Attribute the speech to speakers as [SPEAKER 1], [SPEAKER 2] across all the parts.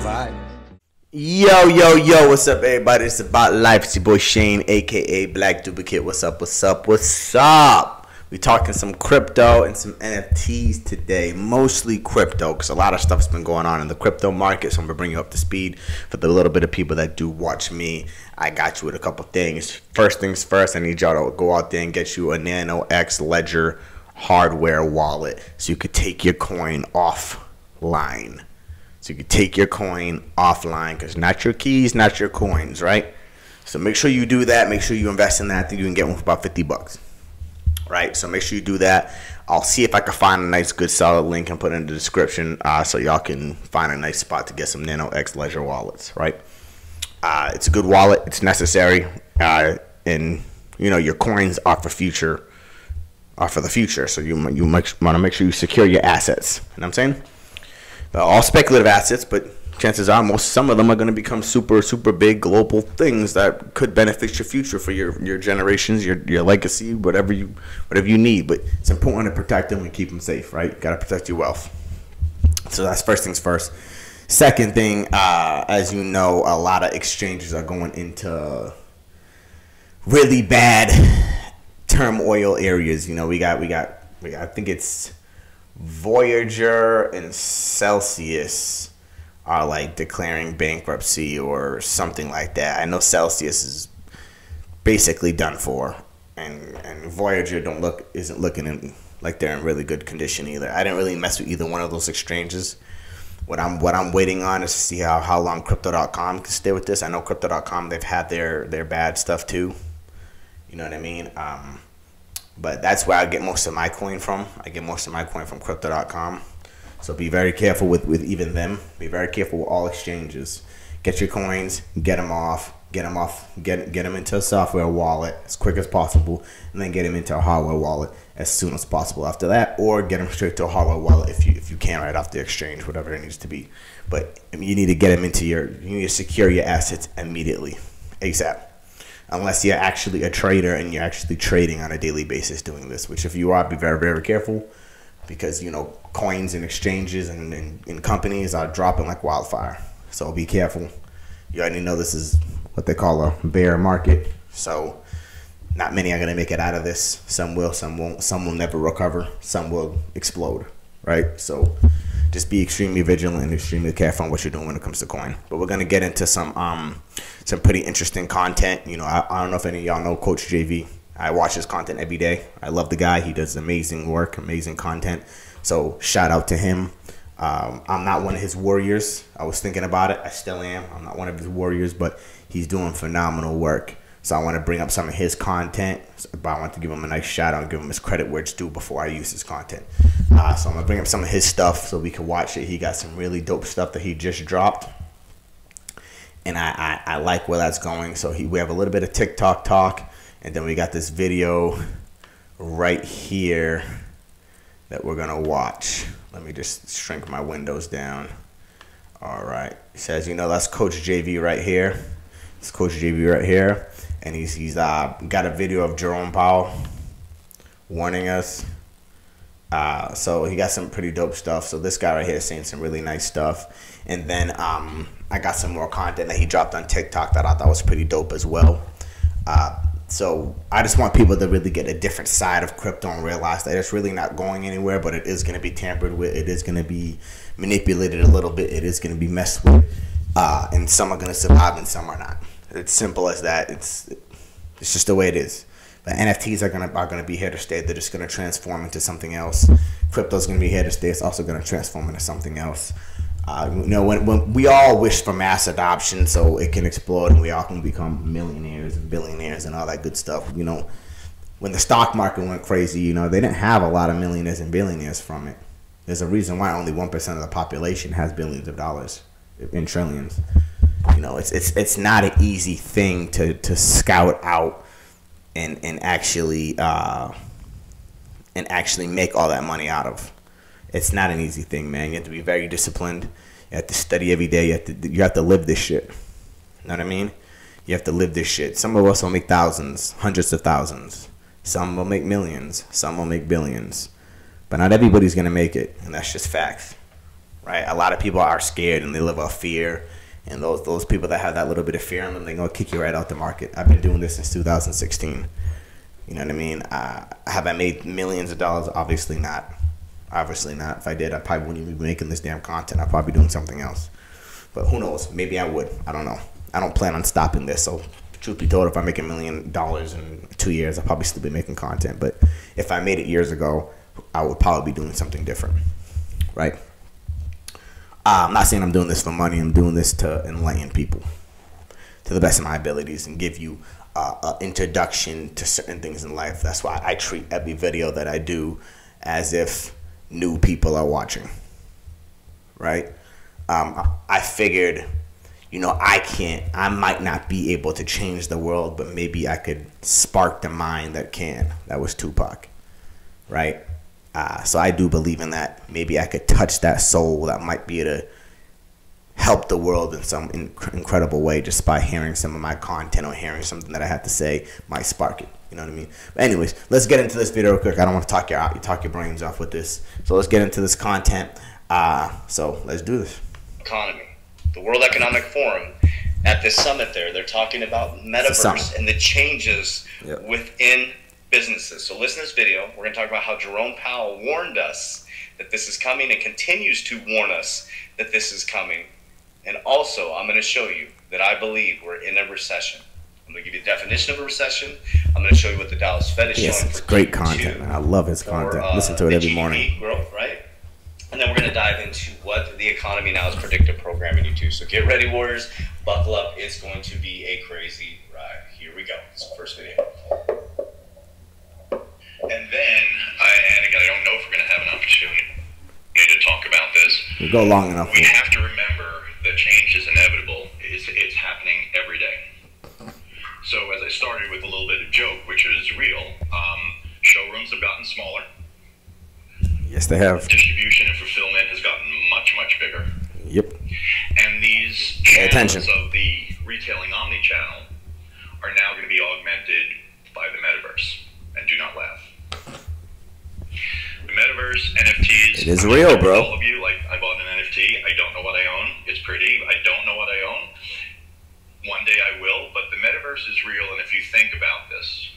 [SPEAKER 1] vibe. Yo, what's up, everybody? It's About Life. It's your boy Shane, aka Black Duplicate. What's up? We talking some crypto and some NFTs today, mostly crypto, because a lot of stuff's been going on in the crypto market. So I'm gonna bring you up to speed for the little bit of people that do watch me. I got you with a couple things. First things first, I need y'all to go out there and get you a Nano X Ledger hardware wallet, so you could take your coin offline. So you can take your coin offline, because not your keys, not your coins, right? So make sure you do that. Make sure you invest in that. I think you can get one for about $50, right? So make sure you do that. I'll see if I can find a nice, good, solid link and put it in the description, so y'all can find a nice spot to get some Nano X Ledger wallets, right? It's a good wallet. It's necessary, and you know your coins are for the future. So you want to make sure you secure your assets. You know what I'm saying? All speculative assets, but chances are some of them are going to become super big global things that could benefit your future, for your generations, your legacy, whatever you need. But it's important to protect them and keep them safe, right? Got to protect your wealth. So that's first things first. Second thing, as you know, a lot of exchanges are going into really bad turmoil areas. You know, we got I think it's Voyager and Celsius are like declaring bankruptcy or something like that. I know Celsius is basically done for, and Voyager isn't looking like they're in really good condition either. I didn't really mess with either one of those exchanges. What I'm waiting on is to see how long Crypto.com can stay with this. I know Crypto.com, they've had their bad stuff too. You know what I mean? But that's where I get most of my coin from. I get most of my coin from Crypto.com. So be very careful with even them. Be very careful with all exchanges. Get your coins, get them into a software wallet as quick as possible, and then get them into a hardware wallet as soon as possible after that, or get them straight to a hardware wallet if you can right off the exchange, whatever it needs to be. But you need to get them into you need to secure your assets immediately, ASAP. Unless you're actually a trader and you're actually trading on a daily basis doing this, which if you are, be very careful, because you know coins and exchanges and companies are dropping like wildfire. So be careful. You already know this is what they call a bear market. So not many are going to make it out of this. Some will, some won't. Some will never recover. Some will explode, right? So just be extremely vigilant and extremely careful on what you're doing when it comes to coin. But we're going to get into some pretty interesting content. You know, I don't know if any of y'all know Coach JV. I watch his content every day. I love the guy. He does amazing work, amazing content. So shout out to him. I'm not one of his warriors. I was thinking about it. I still am. I'm not one of his warriors, but he's doing phenomenal work. So I want to bring up some of his content, but I want to give him a nice shout out and give him his credit where it's due before I use his content. So I'm going to bring up some of his stuff so we can watch it. He got some really dope stuff that he just dropped, and I like where that's going. So we have a little bit of TikTok talk, and then we got this video right here that we're going to watch. Let me just shrink my windows down. All right. It says, you know, that's Coach JV right here. It's Coach JV right here. And he's got a video of Jerome Powell warning us. So he got some pretty dope stuff. So this guy right here is saying some really nice stuff. And then I got some more content that he dropped on TikTok that I thought was pretty dope as well. So I just want people to really get a different side of crypto and realize that it's really not going anywhere, but it is going to be tampered with. It is going to be manipulated a little bit. It is going to be messed with. And some are going to survive and some are not. It's simple as that. It's just the way it is. But NFTs are gonna be here to stay. They're just gonna transform into something else. Crypto's gonna be here to stay. It's also gonna transform into something else. You know, when we all wish for mass adoption so it can explode and we all can become millionaires and billionaires and all that good stuff. You know, when the stock market went crazy, you know, they didn't have a lot of millionaires and billionaires from it. There's a reason why only 1% of the population has billions of dollars in trillions. You know, it's not an easy thing to scout out and actually make all that money out of. It's not an easy thing, man. You have to be very disciplined. You have to study every day. You have to live this shit. You know what I mean? You have to live this shit. Some of us will make thousands, hundreds of thousands. Some will make millions. Some will make billions. But not everybody's gonna make it, and that's just facts. right? A lot of people are scared and they live off fear. And those people that have that little bit of fear in them, they're going to kick you right out the market. I've been doing this since 2016. You know what I mean? Have I made millions of dollars? Obviously not. Obviously not. If I did, I probably wouldn't even be making this damn content. I'd probably be doing something else. But who knows? Maybe I would. I don't know. I don't plan on stopping this. So truth be told, if I make $1 million in 2 years, I'll probably still be making content. But if I made it years ago, I would probably be doing something different, right? I'm not saying I'm doing this for money. I'm doing this to enlighten people to the best of my abilities and give you an introduction to certain things in life. That's why I treat every video that I do as if new people are watching, right? I figured, you know, I might not be able to change the world, but maybe I could spark the mind that can. That was Tupac, right? So I do believe in that. Maybe I could touch that soul that might be able to help the world in some incredible way just by hearing some of my content or hearing something that I have to say might spark it. You know what I mean? But anyways, let's get into this video real quick. I don't want to talk your brains off with this. So let's get into this content. So let's do this.
[SPEAKER 2] Economy. The World Economic Forum, at this summit they're talking about metaverse and the changes within businesses. So listen to this video. We're going to talk about how Jerome Powell warned us that this is coming and continues to warn us that this is coming. And also, I'm going to show you that I believe we're in a recession. I'm going to give you the definition of a recession. I'm going to show you what the Dallas Fed is showing.
[SPEAKER 1] It's great content, man. I love his content. Listen to it every morning.
[SPEAKER 2] Growth, right? And then we're going to dive into what the economy now is predictive programming you to. So get ready, Warriors. Buckle up. It's going to be a crazy ride. Here we go. It's the first video.
[SPEAKER 3] And then, and again, I don't know if we're going to have an opportunity to talk about this.
[SPEAKER 1] We go long enough.
[SPEAKER 3] We have to remember that change is inevitable. It's happening every day. So as I started with a little bit of joke, which is real, showrooms have gotten smaller.
[SPEAKER 1] Yes, they have.
[SPEAKER 3] Distribution and fulfillment has gotten much, much bigger.
[SPEAKER 1] Yep.
[SPEAKER 3] And these channels of the retailing omni-channel are now going to be augmented by the metaverse. And do not laugh. The metaverse, NFTs.
[SPEAKER 1] It is real, bro.
[SPEAKER 3] All of you, like, I bought an NFT. I don't know what I own. It's pretty. I don't know what I own. One day I will, but the metaverse is real. And if you think about this,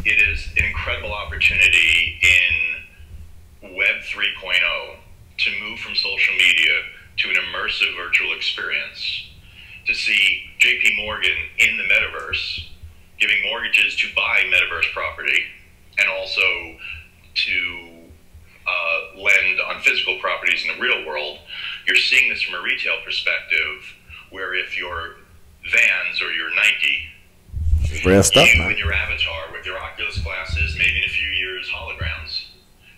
[SPEAKER 3] it is an incredible opportunity in Web 3.0 to move from social media to an immersive virtual experience, to see JP Morgan in the metaverse giving mortgages to buy metaverse property, and also to lend on physical properties in the real world. You're seeing this from a retail perspective, where if your Vans or your Nike,
[SPEAKER 1] real stuff,
[SPEAKER 3] you
[SPEAKER 1] man.
[SPEAKER 3] and your avatar with your Oculus glasses, maybe in a few years holograms,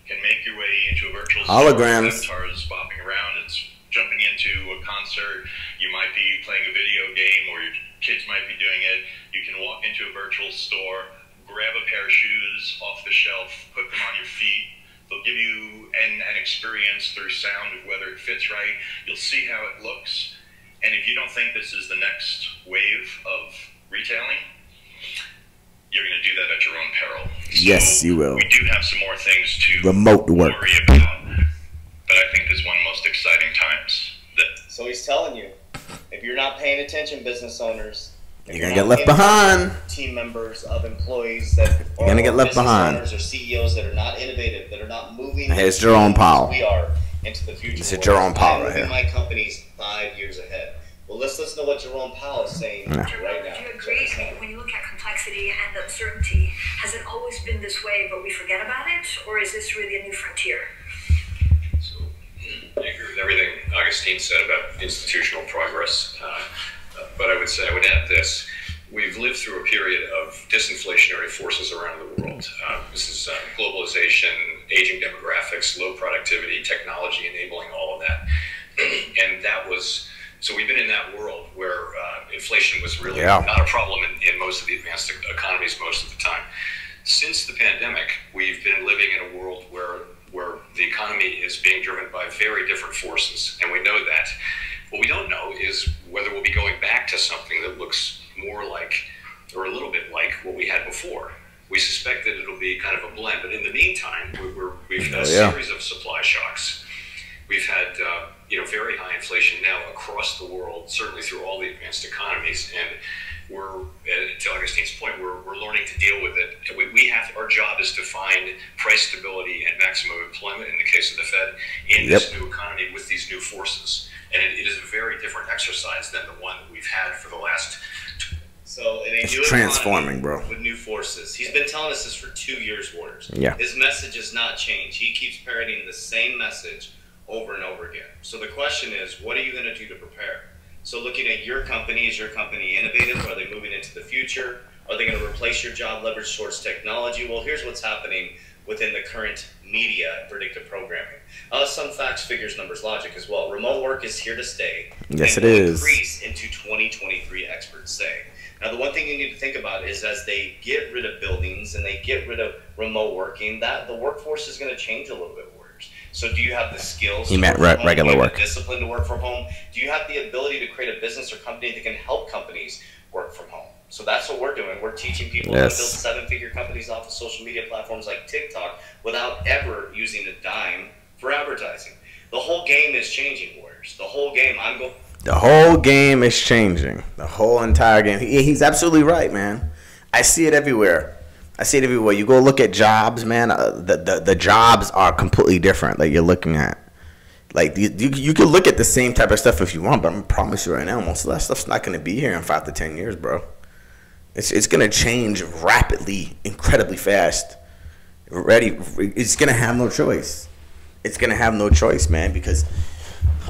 [SPEAKER 3] can make your way into a virtual
[SPEAKER 1] holograms.
[SPEAKER 3] Store. Avatars bopping around. It's jumping into a concert. You might be playing a video game, or your kids might be doing it. You can walk into a virtual store, grab a pair of shoes off the shelf, put them on your feet. They'll give you an experience through sound of whether it fits right. You'll see how it looks. And if you don't think this is the next wave of retailing, you're going to do that at your own peril.
[SPEAKER 1] Yes, you will.
[SPEAKER 3] We do have some more things to
[SPEAKER 1] remote work
[SPEAKER 3] worry about, but I think this is one of the most exciting times.
[SPEAKER 2] So he's telling you, if you're not paying attention, business owners,
[SPEAKER 1] you're going to get left behind.
[SPEAKER 2] Team members of employees that
[SPEAKER 1] you're going to get left behind.
[SPEAKER 2] Owners or CEOs that are not innovative, that are not moving.
[SPEAKER 1] Here's Jerome Powell.
[SPEAKER 2] We are into the future.
[SPEAKER 1] This is Jerome Powell right here.
[SPEAKER 2] My company's 5 years ahead. Well, let's listen to what Jerome Powell is saying right now.
[SPEAKER 4] Do you agree? When you look at complexity and uncertainty, has it always been this way, but we forget about it, or is this really a new frontier?
[SPEAKER 5] So, I agree with everything Augustine said about institutional progress, but I would add this. We've lived through a period of disinflationary forces around the world. This is globalization, aging demographics, low productivity, technology enabling all of that. And that was, so we've been in that world where inflation was really not a problem in most of the advanced economies most of the time. Since the pandemic, we've been living in a world where the economy is being driven by very different forces, and we know that. What we don't know is whether we'll be going back to something that looks more like, or a little bit like, what we had before. We suspect that it'll be kind of a blend, but in the meantime, we've had a series of supply shocks. We've had very high inflation now across the world, certainly through all the advanced economies, and we're, to Augustine's point, we're learning to deal with it. Our job is to find price stability and maximum employment in the case of the Fed in this new economy with these new forces. And it is a very different exercise than the one that we've had for the last.
[SPEAKER 2] So in a
[SPEAKER 1] it's
[SPEAKER 2] new
[SPEAKER 1] transforming, bro.
[SPEAKER 2] With new forces. He's been telling us this for 2 years, Warriors.
[SPEAKER 1] Yeah.
[SPEAKER 2] His message has not changed. He keeps parodying the same message over and over again. So the question is, what are you going to do to prepare? So looking at your company, is your company innovative? Are they moving into the future? Are they going to replace your job leverage towards technology? Well, here's what's happening within the current media and predictive programming. Some facts, figures, numbers, logic as well. Remote work is here to stay.
[SPEAKER 1] Yes,
[SPEAKER 2] and
[SPEAKER 1] it
[SPEAKER 2] will
[SPEAKER 1] is.
[SPEAKER 2] Increase into 2023, experts say. Now, the one thing you need to think about is as they get rid of buildings and they get rid of remote working, that the workforce is going to change a little bit. So do you have the skills?
[SPEAKER 1] He meant regular work.
[SPEAKER 2] The discipline to work from home? Do you have the ability to create a business or company that can help companies work from home? So that's what we're doing. We're teaching people how to build 7-figure companies off of social media platforms like TikTok without ever using a dime for advertising. The whole game is changing, Warriors. The whole game.
[SPEAKER 1] The whole game is changing. The whole entire game. He's absolutely right, man. I see it everywhere. I see it everywhere. You go look at jobs, man. The jobs are completely different. Like you're looking at, like you could look at the same type of stuff if you want, but I promise you right now, most of that stuff's not going to be here in 5 to 10 years, bro. It's going to change rapidly, incredibly fast. It's going to have no choice. It's going to have no choice, man, because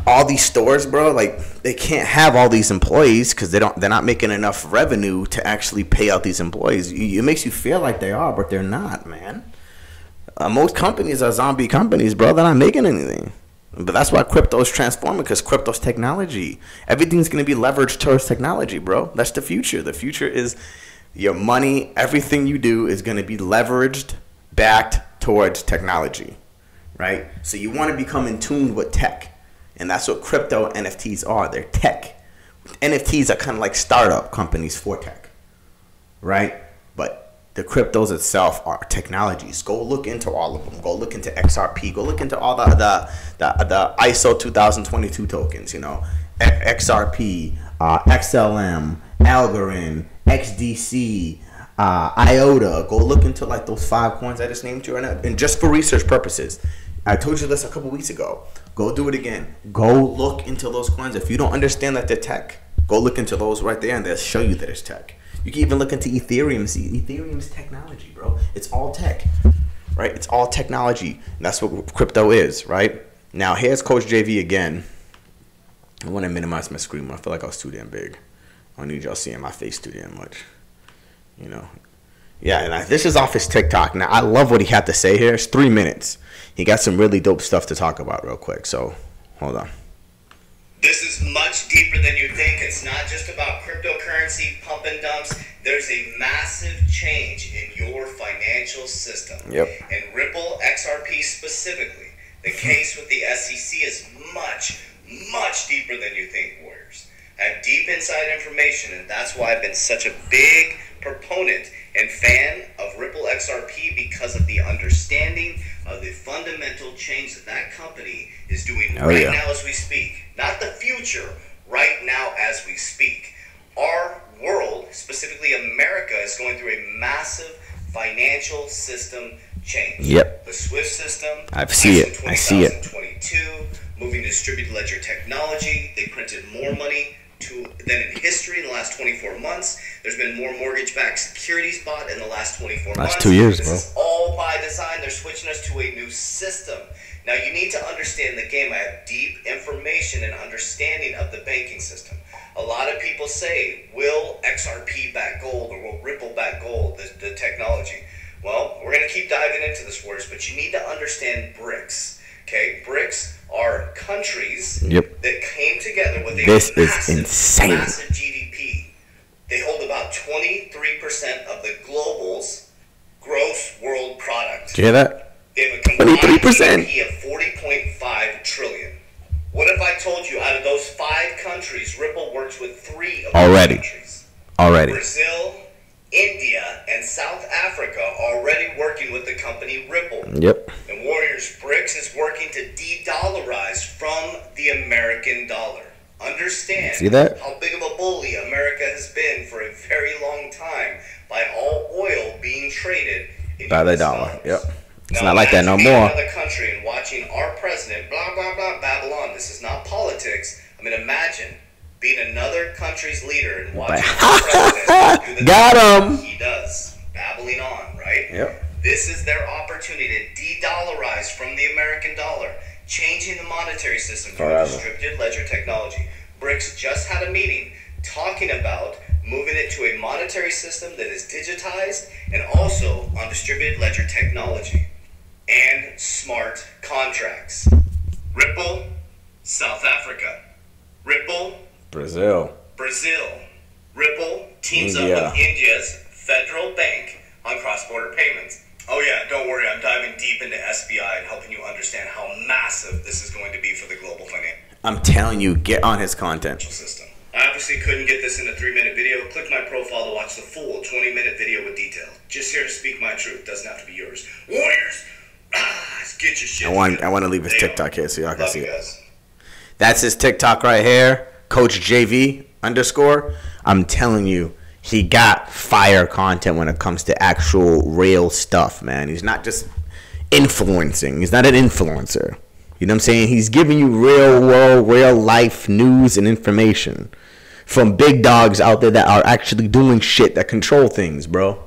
[SPEAKER 1] all these stores, bro, like they can't have all these employees because they're not making enough revenue to actually pay out these employees. It makes you feel like they are, but they're not, man. Most companies are zombie companies, bro. They're not making anything. But that's why crypto is transforming, because crypto's technology. Everything's going to be leveraged towards technology, bro. That's the future. The future is your money. Everything you do is going to be leveraged, backed towards technology, right? So you want to become in tune with tech. And that's what crypto NFTs are. They're tech. NFTs are kind of like startup companies for tech, right? But the cryptos itself are technologies. Go look into all of them. Go look into XRP. Go look into all the ISO 2022 tokens, XRP, XLM, Algorand, XDC, IOTA. Go look into like those 5 coins I just named you right now. And just for research purposes. I told you this a couple weeks ago. Go do it again. Go look into those coins. If you don't understand that they're tech, go look into those right there and they'll show you that it's tech. You can even look into Ethereum. See, Ethereum's technology, bro. It's all tech, right? It's all technology. And that's what crypto is, right? Now, here's Coach JV again. I want to minimize my screen. I feel like I was too damn big. I don't need y'all seeing my face too damn much. Yeah, and this is off his TikTok. Now, I love what he had to say here. It's 3 minutes. He got some really dope stuff to talk about real quick. So, hold on.
[SPEAKER 2] This is much deeper than you think. It's not just about cryptocurrency, pump and dumps. There's a massive change in your financial system.
[SPEAKER 1] Yep.
[SPEAKER 2] And Ripple XRP specifically, the case with the SEC is much, much deeper than you think, Warriors. I have deep inside information, and that's why I've been such a big proponent and fan of Ripple XRP, because of the understanding of the fundamental change that company is doing now as we speak. Not the future, right now as we speak. Our world, specifically America, is going through a massive financial system change.
[SPEAKER 1] Yep.
[SPEAKER 2] The SWIFT system.
[SPEAKER 1] I see it.
[SPEAKER 2] 2022, moving to distributed ledger technology. They printed more money than in history in the last 24 months. There's been more mortgage-backed securities bought in the last 24 months.
[SPEAKER 1] Last 2 years,
[SPEAKER 2] this
[SPEAKER 1] bro.
[SPEAKER 2] is all by design. They're switching us to a new system. Now, you need to understand the game. I have deep information and understanding of the banking system. A lot of people say, will XRP back gold, or will Ripple back gold, the technology? Well, we're going to keep diving into this, words, but you need to understand BRICS. Okay, BRICS are countries that came together with a massive GDP. They hold about 23% of the global's gross world product.
[SPEAKER 1] Did you hear that?
[SPEAKER 2] They have a combined GDP of 40.5 trillion. What if I told you out of those 5 countries, Ripple works with 3 of those countries? Brazil, India and South Africa are already working with the company Ripple.
[SPEAKER 1] Yep.
[SPEAKER 2] And Warriors, BRICS is working to de-dollarize from the American dollar. Understand
[SPEAKER 1] See that?
[SPEAKER 2] how big of a bully America has been for a very long time by all oil being traded in
[SPEAKER 1] by the
[SPEAKER 2] US
[SPEAKER 1] dollar.
[SPEAKER 2] dollars.
[SPEAKER 1] Yep. It's
[SPEAKER 2] Now,
[SPEAKER 1] not like that no
[SPEAKER 2] imagine being
[SPEAKER 1] more.
[SPEAKER 2] another country and watching our president, blah, blah, blah, Babylon. This is not politics. I mean, imagine being another country's leader and watching our president do the
[SPEAKER 1] Got him.
[SPEAKER 2] he does, babbling on, right?
[SPEAKER 1] Yep.
[SPEAKER 2] This is their opportunity to de-dollarize from the American dollar, changing the monetary system to a distributed ledger technology. BRICS just had a meeting talking about moving it to a monetary system that is digitized and also on distributed ledger technology and smart contracts. Ripple, South Africa. Ripple,
[SPEAKER 1] Brazil.
[SPEAKER 2] Brazil. Ripple teams
[SPEAKER 1] India.
[SPEAKER 2] up with India's federal bank on cross-border payments. Oh yeah, don't worry, I'm diving deep into SBI and helping you understand how massive this is going to be for the global financial
[SPEAKER 1] I'm telling you, get on his content.
[SPEAKER 2] system. I obviously couldn't get this in a 3-minute video. Click my profile to watch the full 20-minute video with detail. Just here to speak my truth. Doesn't have to be yours. Warriors, get your shit.
[SPEAKER 1] I want to leave his
[SPEAKER 2] There you
[SPEAKER 1] TikTok
[SPEAKER 2] go.
[SPEAKER 1] here so y'all can
[SPEAKER 2] Love
[SPEAKER 1] see
[SPEAKER 2] you
[SPEAKER 1] it.
[SPEAKER 2] guys.
[SPEAKER 1] That's his TikTok right here, Coach JV _. I'm telling you, he got fire content when it comes to actual real stuff, man. He's not just influencing. He's not an influencer. You know what I'm saying? He's giving you real world, real life news and information from big dogs out there that are actually doing shit that control things, bro.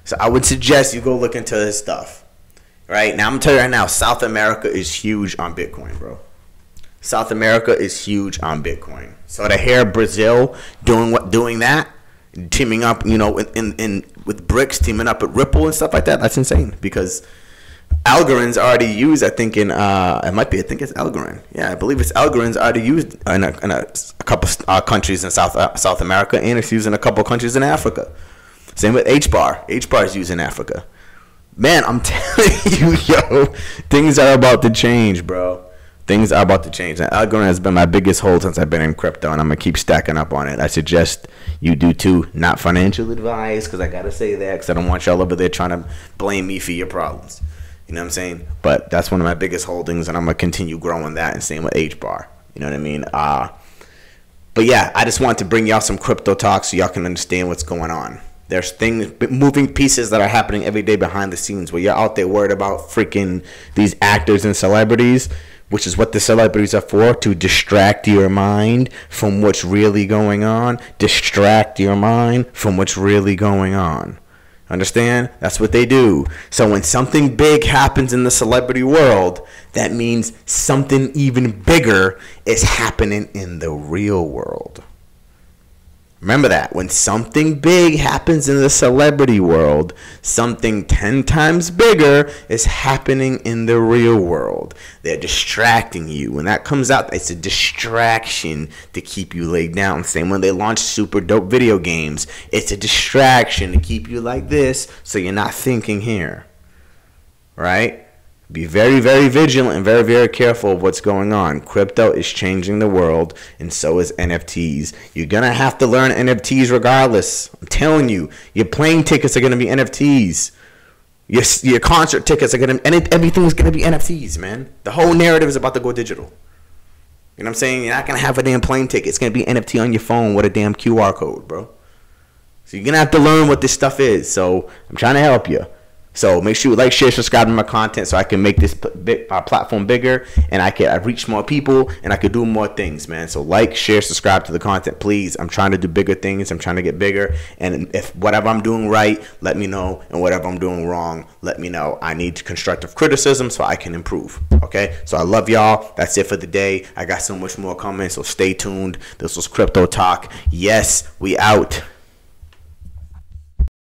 [SPEAKER 1] So I would suggest you go look into his stuff. Right? Now I'm gonna tell you right now, South America is huge on Bitcoin, bro. South America is huge on Bitcoin. So to hear Brazil doing that, teaming up, you know, in with BRICS, teaming up with Ripple and stuff like that, that's insane. Because Algorand's already used, I think I think it's Algorand. Yeah, I believe it's Algorand's already used in a couple countries in South America, and it's used in a couple countries in Africa. Same with HBAR. HBAR is used in Africa. Man, I'm telling you, yo, things are about to change, bro. Things are about to change. And Algorand has been my biggest hold since I've been in crypto, and I'm going to keep stacking up on it. I suggest you do too. Not financial advice, because I got to say that, because I don't want y'all over there trying to blame me for your problems. You know what I'm saying? But that's one of my biggest holdings, and I'm going to continue growing that, and same with HBAR. You know what I mean? But yeah, I just want to bring y'all some crypto talk so y'all can understand what's going on. There's things, moving pieces that are happening every day behind the scenes where you're out there worried about freaking these actors and celebrities, which is what the celebrities are for, to distract your mind from what's really going on. Distract your mind from what's really going on. Understand? That's what they do. So when something big happens in the celebrity world, that means something even bigger is happening in the real world. Remember that. When something big happens in the celebrity world, something 10 times bigger is happening in the real world. They're distracting you. When that comes out, it's a distraction to keep you laid down. Same when they launch super dope video games. It's a distraction to keep you like this so you're not thinking here. Right? Be very, very vigilant and very, very careful of what's going on. Crypto is changing the world, and so is NFTs. You're going to have to learn NFTs regardless. I'm telling you, your plane tickets are going to be NFTs. Your concert tickets are going to, everything's going to be NFTs, man. The whole narrative is about to go digital. You know what I'm saying? You're not going to have a damn plane ticket. It's going to be NFT on your phone with a damn QR code, bro. So you're going to have to learn what this stuff is. So I'm trying to help you. So make sure you like, share, subscribe to my content so I can make this platform bigger and I reach more people and I can do more things, man. So like, share, subscribe to the content, please. I'm trying to do bigger things. I'm trying to get bigger. And if whatever I'm doing right, let me know. And whatever I'm doing wrong, let me know. I need constructive criticism so I can improve. Okay? So I love y'all. That's it for the day. I got so much more coming, so stay tuned. This was Crypto Talk. Yes, we out.